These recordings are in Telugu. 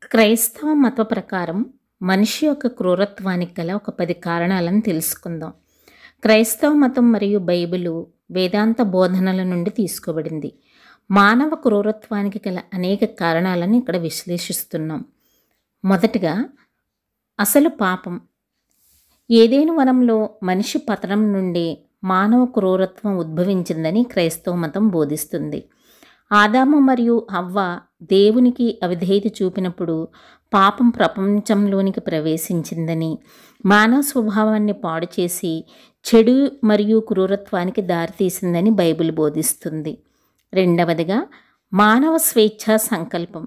క్రైస్తవ మత ప్రకారం మనిషి యొక్క క్రూరత్వానికి గల ఒక 10 కారణాలను తెలుసుకుందాం. క్రైస్తవ మతం మరియు బైబిలు వేదాంత బోధనల నుండి తీసుకోబడింది. మానవ క్రూరత్వానికి గల అనేక కారణాలను ఇక్కడ విశ్లేషిస్తున్నాం. మొదటిగా అసలు పాపం. ఏదెను వనంలో మనిషి పతనం నుండి మానవ క్రూరత్వం ఉద్భవించిందని క్రైస్తవ మతం బోధిస్తుంది. ఆదాము మరియు హవ్వ దేవునికి అవిధేయత చూపినప్పుడు పాపం ప్రపంచంలోనికి ప్రవేశించిందని, మానవ స్వభావాన్ని పాడు చేసి చెడు మరియు క్రూరత్వానికి దారితీసిందని బైబిల్ బోధిస్తుంది. రెండవదిగా మానవ స్వేచ్ఛా సంకల్పం.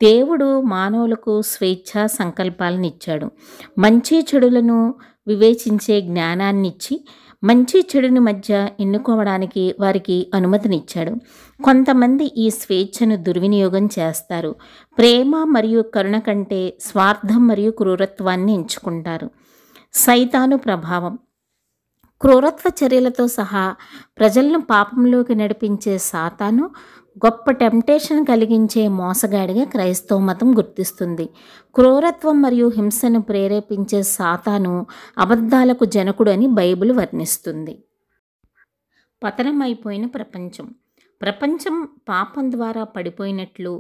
దేవుడు మానవులకు స్వేచ్ఛా సంకల్పాలను ఇచ్చాడు. మంచి చెడులను వివేచించే జ్ఞానాన్నిచ్చి మంచి చెడుని మధ్య ఎన్నుకోవడానికి వారికి అనుమతినిచ్చాడు. కొంతమంది ఈ స్వేచ్ఛను దుర్వినియోగం చేస్తారు. ప్రేమ మరియు కరుణ కంటే స్వార్థం మరియు క్రూరత్వాన్ని ఎంచుకుంటారు. సైతాను ప్రభావం. క్రూరత్వ చర్యలతో సహా ప్రజలను పాపంలోకి నడిపించే సాతాను గొప్ప టెంప్టేషన్ కలిగించే మోసగాడిగా క్రైస్తవ మతం గుర్తిస్తుంది. క్రూరత్వం మరియు హింసను ప్రేరేపించే సాతాను అబద్ధాలకు జనకుడు అని బైబిల్ వర్ణిస్తుంది. పతనమైపోయిన ప్రపంచం. ప్రపంచం పాపం ద్వారా పడిపోయినట్లు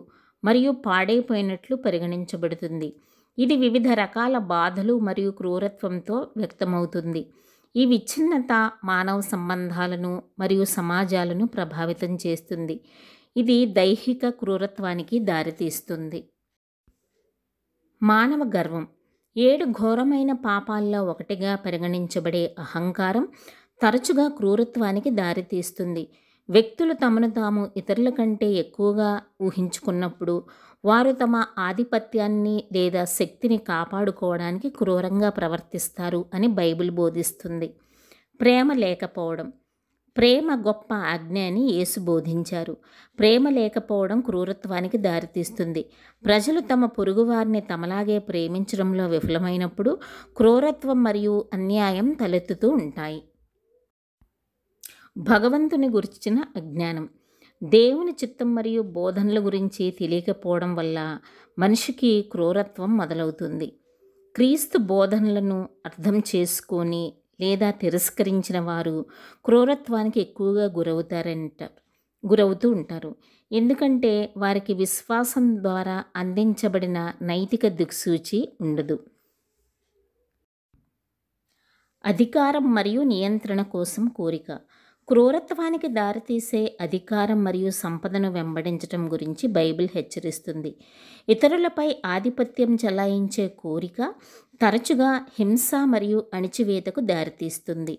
మరియు పాడైపోయినట్లు పరిగణించబడుతుంది. ఇది వివిధ రకాల బాధలు మరియు క్రూరత్వంతో వ్యక్తమవుతుంది. ఈ విచ్ఛిన్నత మానవ సంబంధాలను మరియు సమాజాలను ప్రభావితం చేస్తుంది. ఇది దైహిక క్రూరత్వానికి దారితీస్తుంది. మానవ గర్వం. 7 ఘోరమైన పాపాల్లో ఒకటిగా పరిగణించబడే అహంకారం తరచుగా క్రూరత్వానికి దారితీస్తుంది. వ్యక్తులు తమను తాము ఇతరుల కంటే ఎక్కువగా ఊహించుకున్నప్పుడు వారు తమ ఆధిపత్యాన్ని లేదా శక్తిని కాపాడుకోవడానికి క్రూరంగా ప్రవర్తిస్తారు అని బైబిల్ బోధిస్తుంది. ప్రేమ లేకపోవడం. ప్రేమ గొప్ప ఆజ్ఞ అని యేసు బోధించారు. ప్రేమ లేకపోవడం క్రూరత్వానికి దారితీస్తుంది. ప్రజలు తమ పొరుగువారిని తమలాగే ప్రేమించడంలో విఫలమైనప్పుడు క్రూరత్వం మరియు అన్యాయం తలెత్తుతూ ఉంటాయి. భగవంతుని గురించిన అజ్ఞానం. దేవుని చిత్తం మరియు బోధనల గురించి తెలియకపోవడం వల్ల మనిషికి క్రూరత్వం మొదలవుతుంది. క్రీస్తు బోధనలను అర్థం చేసుకొని లేదా తిరస్కరించిన వారు క్రూరత్వానికి ఎక్కువగా గురవుతూ ఉంటారు. ఎందుకంటే వారికి విశ్వాసం ద్వారా అందించబడిన నైతిక దిక్సూచి ఉండదు. అధికారం మరియు నియంత్రణ కోసం కోరిక. క్రూరత్వానికి దారితీసే అధికారం మరియు సంపదను వెంబడించటం గురించి బైబిల్ హెచ్చరిస్తుంది. ఇతరులపై ఆధిపత్యం చెలాయించే కోరిక తరచుగా హింస మరియు అణిచివేతకు దారితీస్తుంది.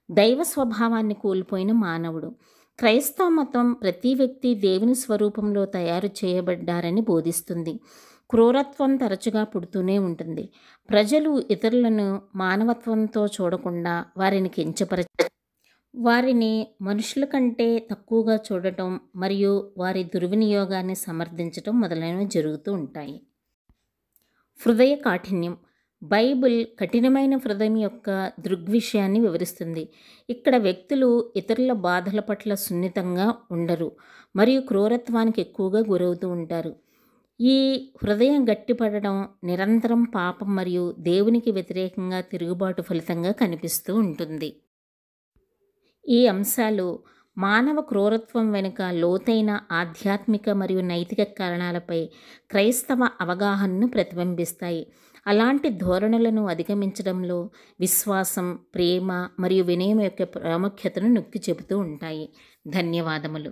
దైవ స్వభావాన్ని కోల్పోయిన మానవుడు. క్రైస్తవ మతం ప్రతి వ్యక్తి దేవుని స్వరూపంలో తయారు చేయబడ్డారని బోధిస్తుంది. క్రూరత్వం తరచుగా పుడుతూనే ఉంటుంది. ప్రజలు ఇతరులను మానవత్వంతో చూడకుండా వారిని మనుషుల కంటే తక్కువగా చూడటం మరియు వారి దుర్వినియోగాన్ని సమర్థించటం మొదలైనవి జరుగుతూ ఉంటాయి. హృదయ కాఠిన్యం. బైబిల్ కఠినమైన హృదయం యొక్క దృగ్విషయాన్ని వివరిస్తుంది. ఇక్కడ వ్యక్తులు ఇతరుల బాధల పట్ల సున్నితంగా ఉండరు మరియు క్రూరత్వానికి ఎక్కువగా గురవుతూ ఉంటారు. ఈ హృదయం గట్టిపడడం నిరంతరం పాపం మరియు దేవునికి వ్యతిరేకంగా తిరుగుబాటు ఫలితంగా కనిపిస్తూ ఉంటుంది. ఈ అంశాలు మానవ క్రూరత్వం వెనుక లోతైన ఆధ్యాత్మిక మరియు నైతిక కారణాలపై క్రైస్తవ అవగాహనను ప్రతిబింబిస్తాయి. అలాంటి ధోరణులను అధిగమించడంలో విశ్వాసం, ప్రేమ మరియు వినయం యొక్క ప్రాముఖ్యతను నొక్కి చెబుతూ ఉంటాయి. ధన్యవాదములు.